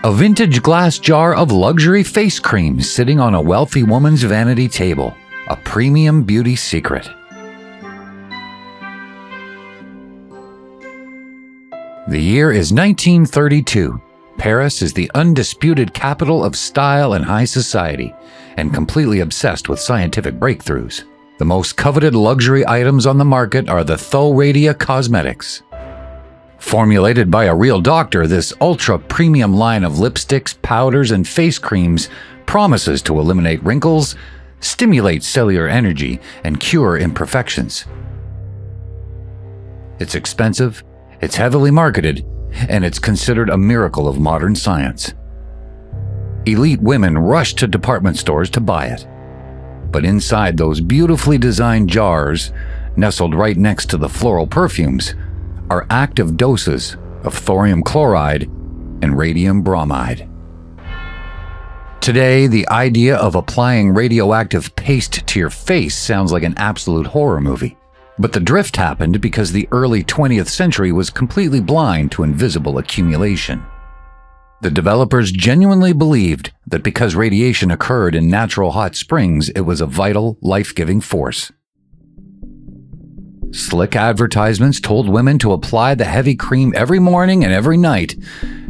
A vintage glass jar of luxury face cream sitting on a wealthy woman's vanity table. A premium beauty secret. The year is 1932. Paris is the undisputed capital of style and high society, and completely obsessed with scientific breakthroughs. The most coveted luxury items on the market are the Tho-Radia cosmetics. Formulated by a real doctor, this ultra-premium line of lipsticks, powders, and face creams promises to eliminate wrinkles, stimulate cellular energy, and cure imperfections. It's expensive, it's heavily marketed, and it's considered a miracle of modern science. Elite women rush to department stores to buy it. But inside those beautifully designed jars, nestled right next to the floral perfumes, are active doses of thorium chloride and radium bromide. Today, the idea of applying radioactive paste to your face sounds like an absolute horror movie. But the drift happened because the early 20th century was completely blind to invisible accumulation. The developers genuinely believed that because radiation occurred in natural hot springs, it was a vital, life-giving force. Slick advertisements told women to apply the heavy cream every morning and every night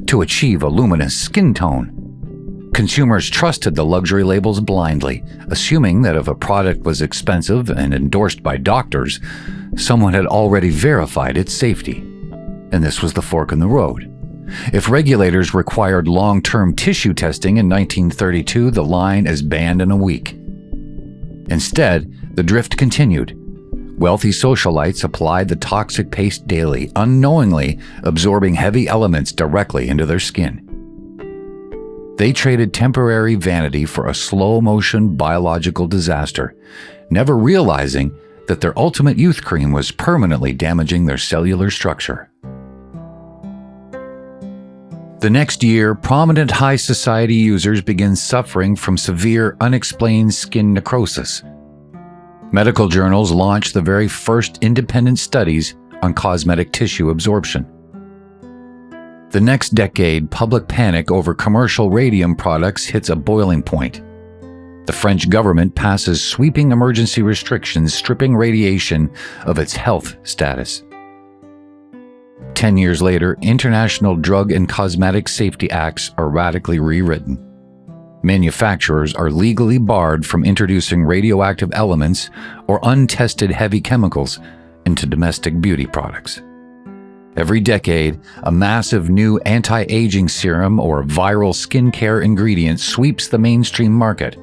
to achieve a luminous skin tone. Consumers trusted the luxury labels blindly, assuming that if a product was expensive and endorsed by doctors, someone had already verified its safety. And this was the fork in the road. If regulators required long-term tissue testing in 1932, the line is banned in a week. Instead, the drift continued. Wealthy socialites applied the toxic paste daily, unknowingly absorbing heavy elements directly into their skin. They traded temporary vanity for a slow-motion biological disaster, never realizing that their ultimate youth cream was permanently damaging their cellular structure. The next year, prominent high society users began suffering from severe, unexplained skin necrosis. Medical journals launched the very first independent studies on cosmetic tissue absorption. The next decade, public panic over commercial radium products hits a boiling point. The French government passes sweeping emergency restrictions stripping radiation of its health status. 10 years later, international drug and cosmetic safety acts are radically rewritten. Manufacturers are legally barred from introducing radioactive elements or untested heavy chemicals into domestic beauty products. Every decade, a massive new anti-aging serum or viral skincare ingredient sweeps the mainstream market.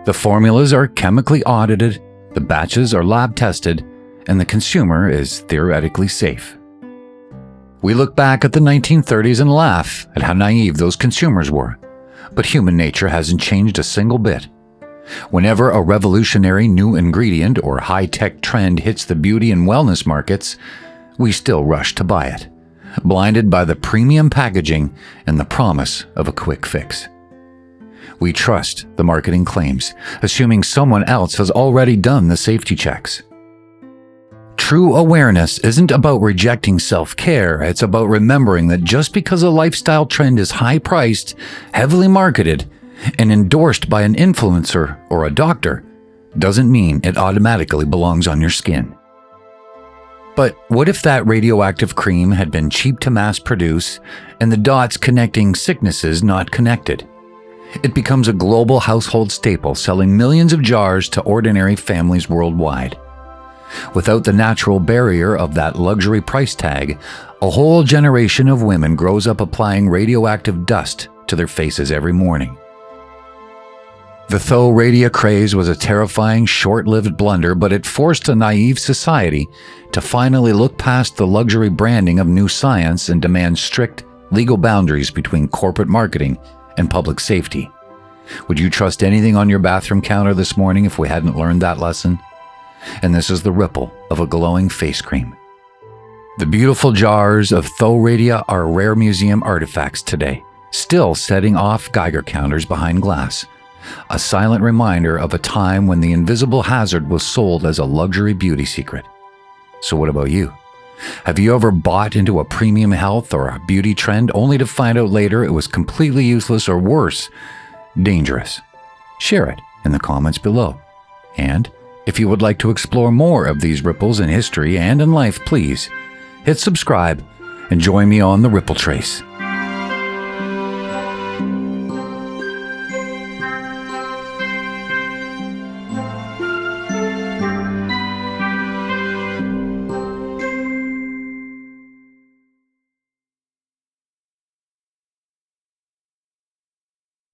The formulas are chemically audited, the batches are lab tested, and the consumer is theoretically safe. We look back at the 1930s and laugh at how naive those consumers were. But human nature hasn't changed a single bit. Whenever a revolutionary new ingredient or high-tech trend hits the beauty and wellness markets, we still rush to buy it, blinded by the premium packaging and the promise of a quick fix. We trust the marketing claims, assuming someone else has already done the safety checks. True awareness isn't about rejecting self-care, it's about remembering that just because a lifestyle trend is high-priced, heavily marketed, and endorsed by an influencer or a doctor, doesn't mean it automatically belongs on your skin. But what if that radioactive cream had been cheap to mass produce and the dots connecting sicknesses not connected? It becomes a global household staple, selling millions of jars to ordinary families worldwide. Without the natural barrier of that luxury price tag, a whole generation of women grows up applying radioactive dust to their faces every morning. The Tho-Radia craze was a terrifying, short-lived blunder, but it forced a naive society to finally look past the luxury branding of new science and demand strict legal boundaries between corporate marketing and public safety. Would you trust anything on your bathroom counter this morning if we hadn't learned that lesson? And this is the ripple of a glowing face cream. The beautiful jars of Tho-Radia are rare museum artifacts today, still setting off Geiger counters behind glass, a silent reminder of a time when the invisible hazard was sold as a luxury beauty secret. So what about you? Have you ever bought into a premium health or a beauty trend only to find out later it was completely useless or worse, dangerous? Share it in the comments below. And if you would like to explore more of these ripples in history and in life, please hit subscribe and join me on the Ripple Trace.